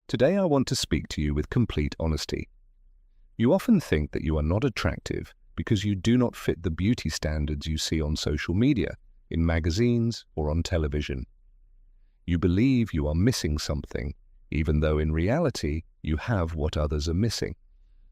Today I want to speak to you with complete honesty. You often think that you are not attractive because you do not fit the beauty standards you see on social media, in magazines, or on television. You believe you are missing something, even though in reality you have what others are missing.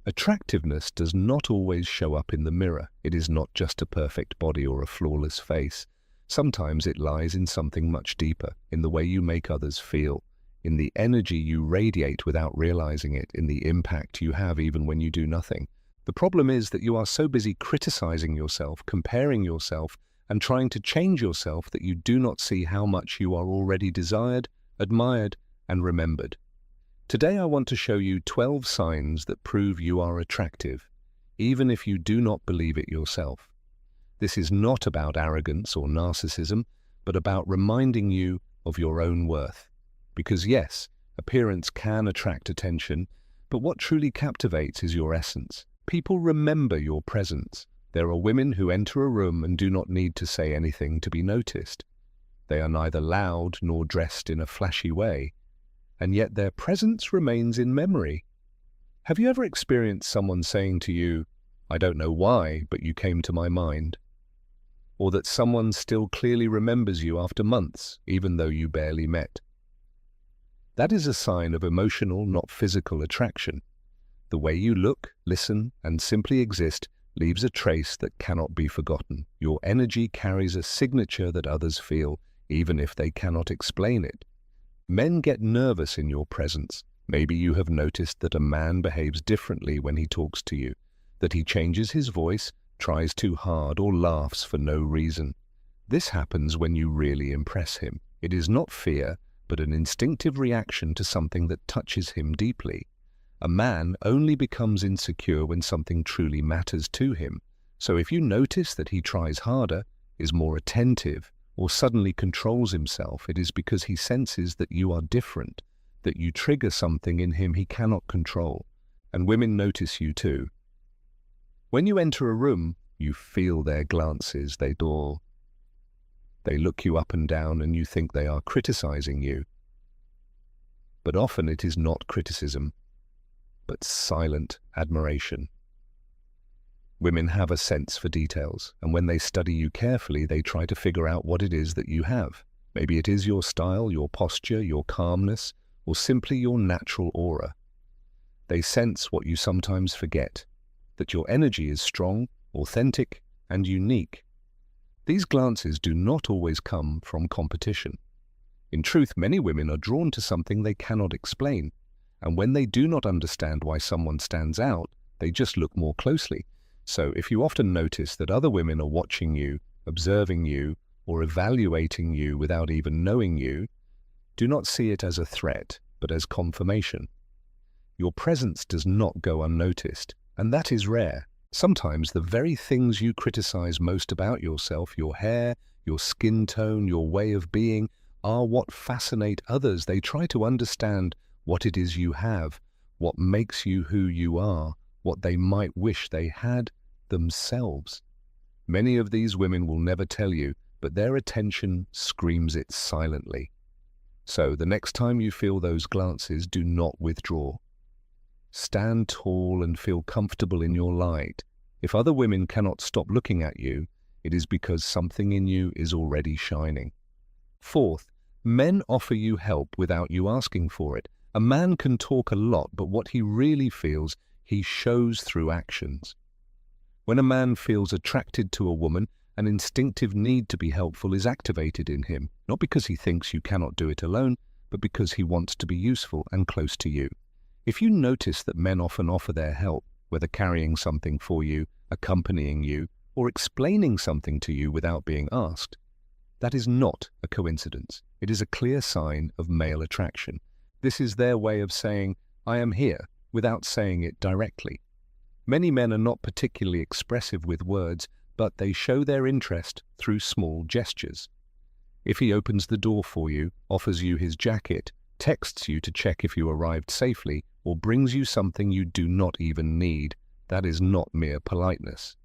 Attractiveness does not always show up in the mirror. It is not just a perfect body or a flawless face. Sometimes it lies in something much deeper, in the way you make others feel, in the energy you radiate without realizing it, in the impact you have even when you do nothing. The problem is that you are so busy criticizing yourself, comparing yourself, and trying to change yourself that you do not see how much you are already desired, admired, and remembered. Today I want to show you 12 signs that prove you are attractive, even if you do not believe it yourself. This is not about arrogance or narcissism, but about reminding you of your own worth. Because yes, appearance can attract attention, but what truly captivates is your essence. People remember your presence. There are women who enter a room and do not need to say anything to be noticed. They are neither loud nor dressed in a flashy way, and yet their presence remains in memory. Have you ever experienced someone saying to you, "I don't know why, but you came to my mind"? Or that someone still clearly remembers you after months, even though you barely met? That is a sign of emotional, not physical attraction. The way you look, listen, and simply exist leaves a trace that cannot be forgotten. Your energy carries a signature that others feel, even if they cannot explain it. Men get nervous in your presence. Maybe you have noticed that a man behaves differently when he talks to you, that he changes his voice, tries too hard, or laughs for no reason. This happens when you really impress him. It is not fear, but an instinctive reaction to something that touches him deeply. A man only becomes insecure when something truly matters to him. So if you notice that he tries harder, is more attentive, or suddenly controls himself, it is because he senses that you are different, that you trigger something in him he cannot control. And women notice you too. When you enter a room, you feel their glances. They look you up and down and you think they are criticizing you. But often it is not criticism, but silent admiration. Women have a sense for details, and when they study you carefully, they try to figure out what it is that you have. Maybe it is your style, your posture, your calmness, or simply your natural aura. They sense what you sometimes forget, that your energy is strong, authentic, and unique. These glances do not always come from competition. In truth, many women are drawn to something they cannot explain, and when they do not understand why someone stands out, they just look more closely. So if you often notice that other women are watching you, observing you, or evaluating you without even knowing you, do not see it as a threat, but as confirmation. Your presence does not go unnoticed, and that is rare. Sometimes the very things you criticize most about yourself, your hair, your skin tone, your way of being, are what fascinate others. They try to understand what it is you have, what makes you who you are, what they might wish they had themselves. Many of these women will never tell you, but their attention screams it silently. So the next time you feel those glances, do not withdraw. Stand tall and feel comfortable in your light. If other women cannot stop looking at you, it is because something in you is already shining. Fourth, men offer you help without you asking for it. A man can talk a lot, but what he really feels, he shows through actions. When a man feels attracted to a woman, an instinctive need to be helpful is activated in him, not because he thinks you cannot do it alone, but because he wants to be useful and close to you. If you notice that men often offer their help, whether carrying something for you, accompanying you, or explaining something to you without being asked, that is not a coincidence. It is a clear sign of male attraction. This is their way of saying, "I am here," without saying it directly. Many men are not particularly expressive with words, but they show their interest through small gestures. If he opens the door for you, offers you his jacket, texts you to check if you arrived safely, or brings you something you do not even need, that is not mere politeness.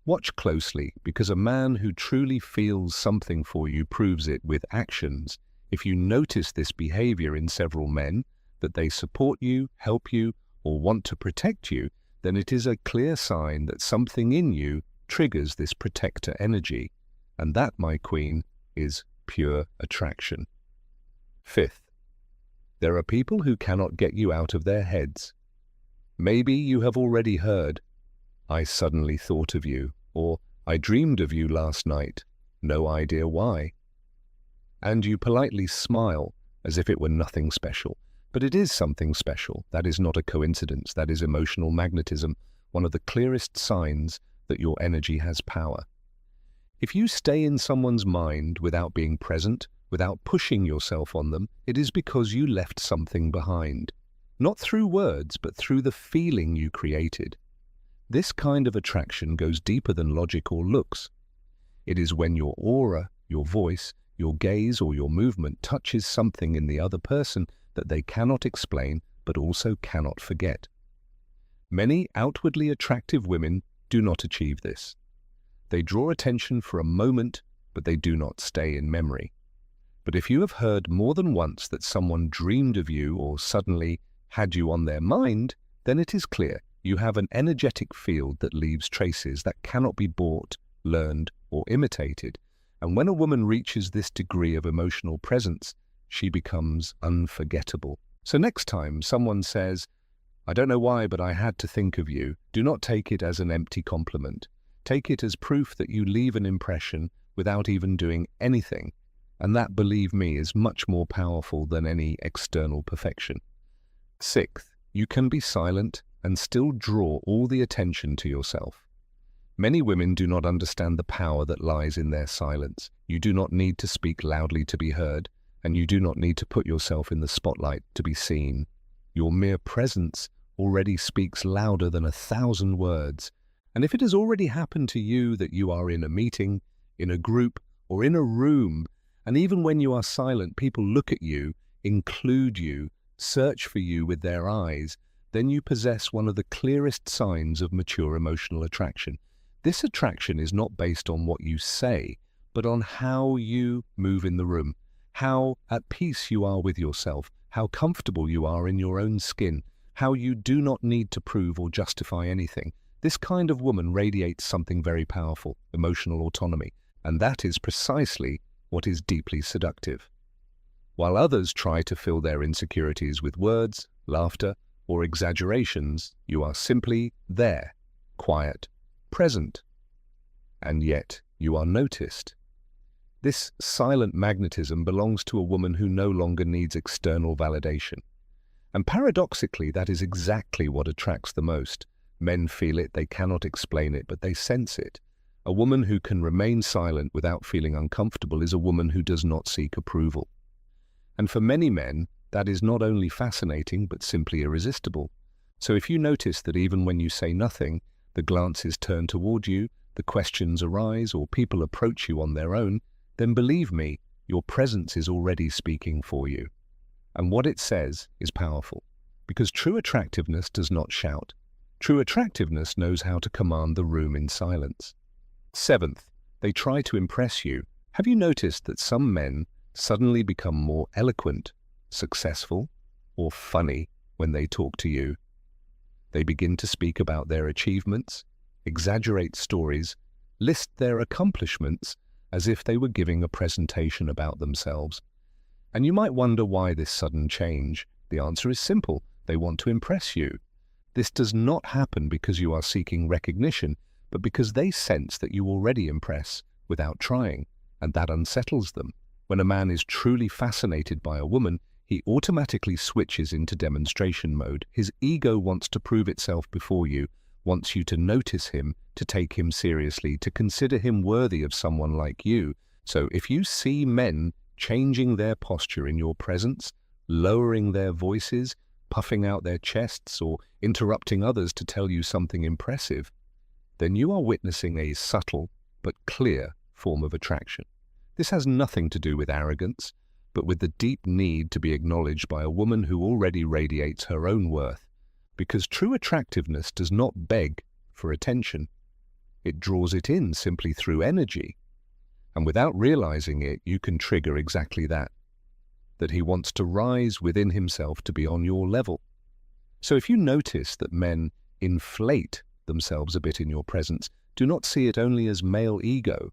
Watch closely, because a man who truly feels something for you proves it with actions. If you notice this behavior in several men, that they support you, help you, or want to protect you, then it is a clear sign that something in you triggers this protector energy. And that, my queen, is pure attraction. Fifth, there are people who cannot get you out of their heads. Maybe you have already heard, "I suddenly thought of you," or "I dreamed of you last night, no idea why." And you politely smile as if it were nothing special. But it is something special. That is not a coincidence. That is emotional magnetism, one of the clearest signs that your energy has power. If you stay in someone's mind without being present, without pushing yourself on them, it is because you left something behind. Not through words, but through the feeling you created. This kind of attraction goes deeper than logic or looks. It is when your aura, your voice, your gaze or your movement touches something in the other person that they cannot explain but also cannot forget. Many outwardly attractive women do not achieve this. They draw attention for a moment, but they do not stay in memory. But if you have heard more than once that someone dreamed of you or suddenly had you on their mind, then it is clear you have an energetic field that leaves traces that cannot be bought, learned, or imitated. And when a woman reaches this degree of emotional presence, she becomes unforgettable. So next time someone says, "I don't know why, but I had to think of you," do not take it as an empty compliment. Take it as proof that you leave an impression without even doing anything. And that, believe me, is much more powerful than any external perfection. Sixth, you can be silent and still draw all the attention to yourself. Many women do not understand the power that lies in their silence. You do not need to speak loudly to be heard, and you do not need to put yourself in the spotlight to be seen. Your mere presence already speaks louder than 1,000 words. And if it has already happened to you that you are in a meeting, in a group, or in a room, and even when you are silent, people look at you, include you, search for you with their eyes, then you possess one of the clearest signs of mature emotional attraction. This attraction is not based on what you say, but on how you move in the room, how at peace you are with yourself, how comfortable you are in your own skin, how you do not need to prove or justify anything. This kind of woman radiates something very powerful, emotional autonomy, and that is precisely what is deeply seductive. While others try to fill their insecurities with words, laughter, or exaggerations, you are simply there, quiet, present, and yet you are noticed. This silent magnetism belongs to a woman who no longer needs external validation. And paradoxically, that is exactly what attracts the most. Men feel it, they cannot explain it, but they sense it. A woman who can remain silent without feeling uncomfortable is a woman who does not seek approval. And for many men, that is not only fascinating, but simply irresistible. So if you notice that even when you say nothing, the glances turn toward you, the questions arise, or people approach you on their own, then believe me, your presence is already speaking for you. And what it says is powerful, because true attractiveness does not shout. True attractiveness knows how to command the room in silence. Seventh, they try to impress you. Have you noticed that some men suddenly become more eloquent, successful, or funny when they talk to you? They begin to speak about their achievements, exaggerate stories, list their accomplishments as if they were giving a presentation about themselves. And you might wonder why this sudden change. The answer is simple. They want to impress you. This does not happen because you are seeking recognition, but because they sense that you already impress without trying, and that unsettles them. When a man is truly fascinated by a woman, he automatically switches into demonstration mode. His ego wants to prove itself before you, wants you to notice him, to take him seriously, to consider him worthy of someone like you. So if you see men changing their posture in your presence, lowering their voices, puffing out their chests, or interrupting others to tell you something impressive, then you are witnessing a subtle but clear form of attraction. This has nothing to do with arrogance, but with the deep need to be acknowledged by a woman who already radiates her own worth, because true attractiveness does not beg for attention. It draws it in simply through energy, and without realizing it, you can trigger exactly that. that he wants to rise within himself to be on your level. So if you notice that men inflate themselves a bit in your presence, do not see it only as male ego.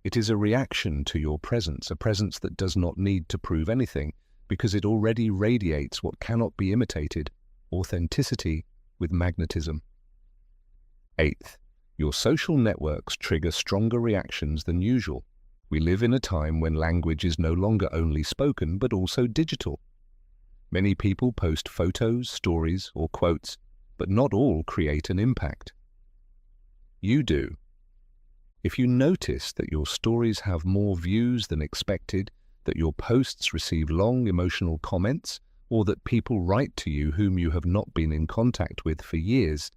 It is a reaction to your presence, a presence that does not need to prove anything, because it already radiates what cannot be imitated, authenticity with magnetism. Eighth, your social networks trigger stronger reactions than usual. We live in a time when language is no longer only spoken, but also digital. Many people post photos, stories, or quotes, but not all create an impact. You do. If you notice that your stories have more views than expected, that your posts receive long emotional comments, or that people write to you whom you have not been in contact with for years,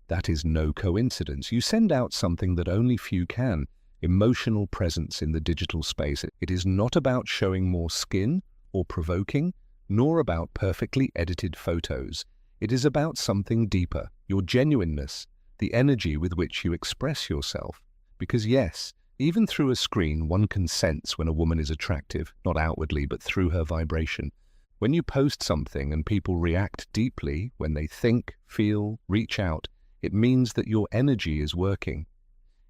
that is no coincidence. You send out something that only few can, emotional presence in the digital space. It is not about showing more skin or provoking, nor about perfectly edited photos. It is about something deeper, your genuineness, the energy with which you express yourself. Because yes, even through a screen, one can sense when a woman is attractive, not outwardly, but through her vibration. When you post something and people react deeply, when they think, feel, reach out, it means that your energy is working.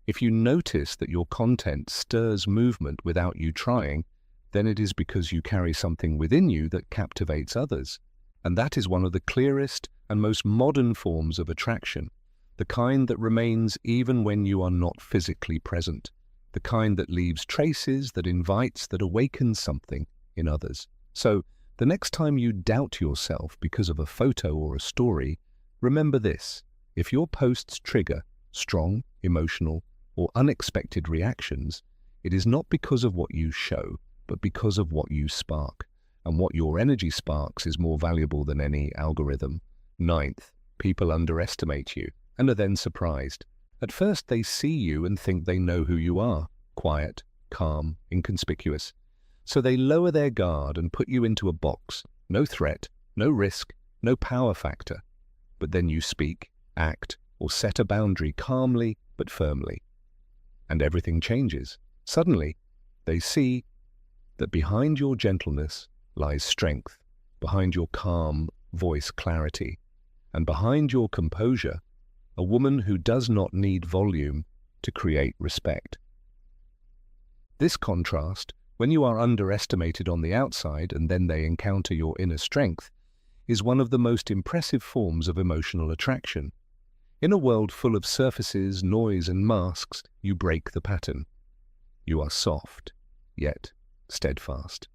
If you notice that your content stirs movement without you trying, then it is because you carry something within you that captivates others. And that is one of the clearest and most modern forms of attraction, the kind that remains even when you are not physically present, the kind that leaves traces, that invites, that awakens something in others. So, the next time you doubt yourself because of a photo or a story, remember this: if your posts trigger strong, emotional, or unexpected reactions, it is not because of what you show, but because of what you spark. And what your energy sparks is more valuable than any algorithm. Ninth, people underestimate you and are then surprised. At first they see you and think they know who you are: quiet, calm, inconspicuous. So they lower their guard and put you into a box. No threat, no risk, no power factor. But then you speak, act, or set a boundary calmly but firmly. And everything changes. Suddenly, they see that behind your gentleness lies strength, behind your calm voice clarity, and behind your composure, a woman who does not need volume to create respect. This contrast, when you are underestimated on the outside and then they encounter your inner strength, is one of the most impressive forms of emotional attraction. In a world full of surfaces, noise, and masks, you break the pattern. You are soft, yet steadfast.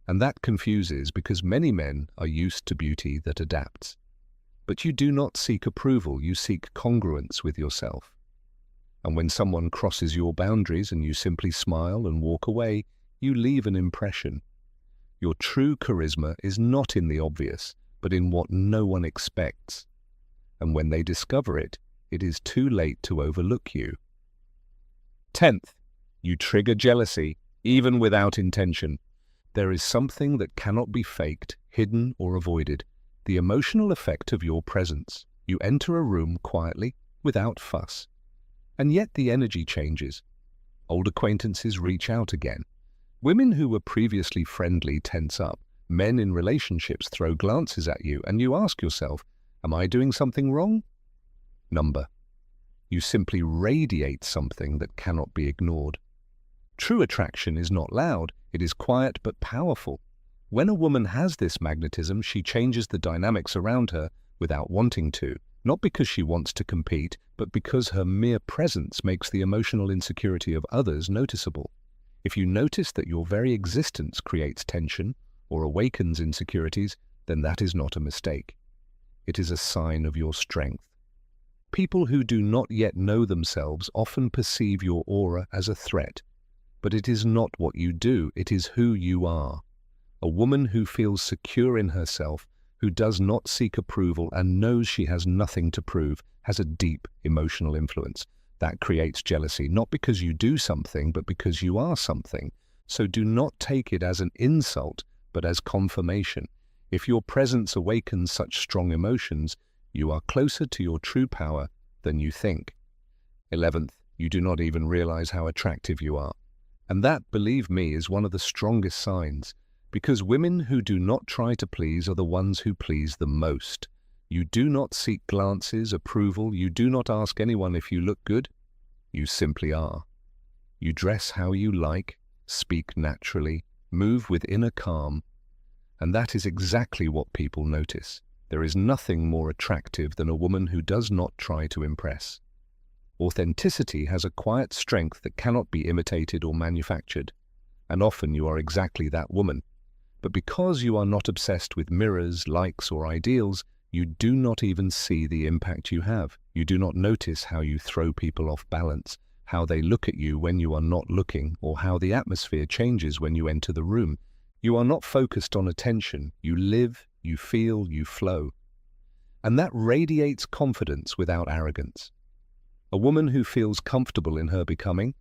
And that confuses because many men are used to beauty that adapts. But you do not seek approval, you seek congruence with yourself. And when someone crosses your boundaries and you simply smile and walk away, you leave an impression. Your true charisma is not in the obvious, but in what no one expects. And when they discover it, it is too late to overlook you. 10th, you trigger jealousy, even without intention. There is something that cannot be faked, hidden, or avoided: the emotional effect of your presence. You enter a room quietly, without fuss. And yet the energy changes. Old acquaintances reach out again. Women who were previously friendly tense up. Men in relationships throw glances at you, and you ask yourself, am I doing something wrong? Number. You simply radiate something that cannot be ignored. True attraction is not loud, it is quiet but powerful. When a woman has this magnetism, she changes the dynamics around her without wanting to, not because she wants to compete, but because her mere presence makes the emotional insecurity of others noticeable. If you notice that your very existence creates tension or awakens insecurities, then that is not a mistake. It is a sign of your strength. People who do not yet know themselves often perceive your aura as a threat, but it is not what you do, it is who you are. A woman who feels secure in herself, who does not seek approval and knows she has nothing to prove, has a deep emotional influence. That creates jealousy, not because you do something, but because you are something. So do not take it as an insult, but as confirmation. If your presence awakens such strong emotions, you are closer to your true power than you think. 11th, you do not even realize how attractive you are. And that, believe me, is one of the strongest signs. Because women who do not try to please are the ones who please the most. You do not seek glances, approval. You do not ask anyone if you look good. You simply are. You dress how you like, speak naturally, move with inner calm, and that is exactly what people notice. There is nothing more attractive than a woman who does not try to impress. Authenticity has a quiet strength that cannot be imitated or manufactured, and often you are exactly that woman. But because you are not obsessed with mirrors, likes, or ideals, you do not even see the impact you have. You do not notice how you throw people off balance, how they look at you when you are not looking, or how the atmosphere changes when you enter the room. You are not focused on attention. You live, you feel, you flow. And that radiates confidence without arrogance. A woman who feels comfortable in her becoming,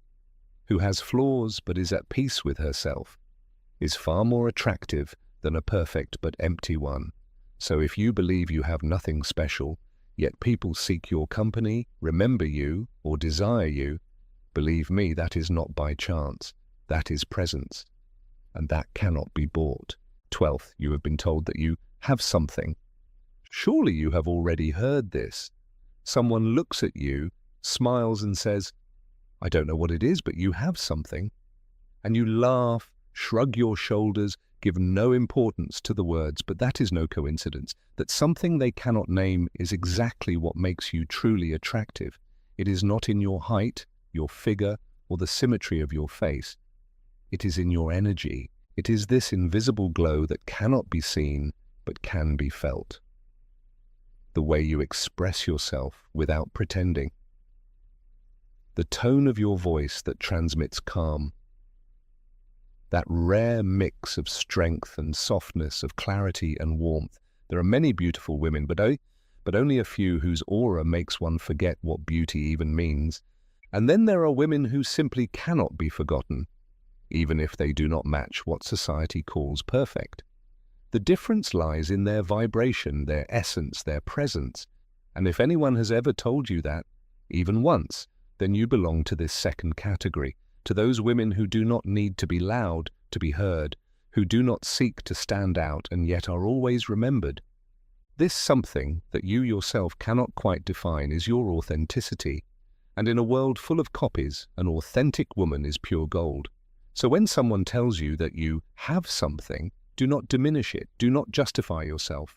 who has flaws but is at peace with herself, is far more attractive than a perfect but empty one. So if you believe you have nothing special, yet people seek your company, remember you, or desire you, believe me, that is not by chance. That is presence. And that cannot be bought. 12th, you have been told that you have something. Surely you have already heard this. Someone looks at you, smiles and says, "I don't know what it is, but you have something." And you laugh, shrug your shoulders, give no importance to the words, but that is no coincidence. That something they cannot name is exactly what makes you truly attractive. It is not in your height, your figure, or the symmetry of your face. It is in your energy. It is this invisible glow that cannot be seen, but can be felt. The way you express yourself without pretending. The tone of your voice that transmits calm. That rare mix of strength and softness, of clarity and warmth. There are many beautiful women, but only a few whose aura makes one forget what beauty even means. And then there are women who simply cannot be forgotten, even if they do not match what society calls perfect. The difference lies in their vibration, their essence, their presence. And if anyone has ever told you that, even once, then you belong to this second category, to those women who do not need to be loud to be heard, who do not seek to stand out and yet are always remembered. This something that you yourself cannot quite define is your authenticity. And in a world full of copies, an authentic woman is pure gold. So when someone tells you that you have something, do not diminish it, do not justify yourself.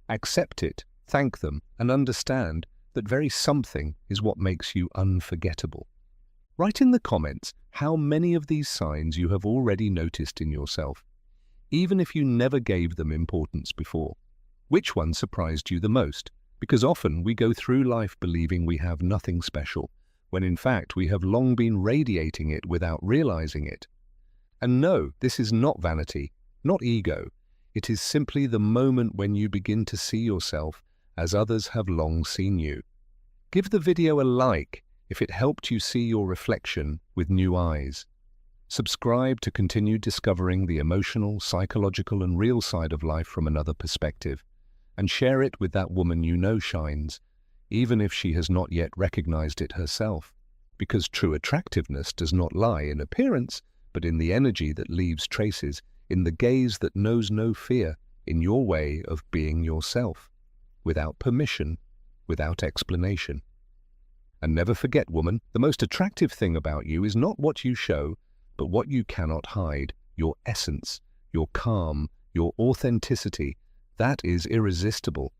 Accept it, thank them, and understand that very something is what makes you unforgettable. Write in the comments how many of these signs you have already noticed in yourself, even if you never gave them importance before. Which one surprised you the most? Because often we go through life believing we have nothing special, when in fact we have long been radiating it without realizing it. And no, this is not vanity, not ego. It is simply the moment when you begin to see yourself as others have long seen you. Give the video a like if it helped you see your reflection with new eyes. Subscribe to continue discovering the emotional, psychological, and real side of life from another perspective, and share it with that woman you know shines, even if she has not yet recognized it herself. Because true attractiveness does not lie in appearance, but in the energy that leaves traces, in the gaze that knows no fear, in your way of being yourself, without permission, without explanation. And never forget, woman, the most attractive thing about you is not what you show, but what you cannot hide, your essence, your calm, your authenticity. That is irresistible.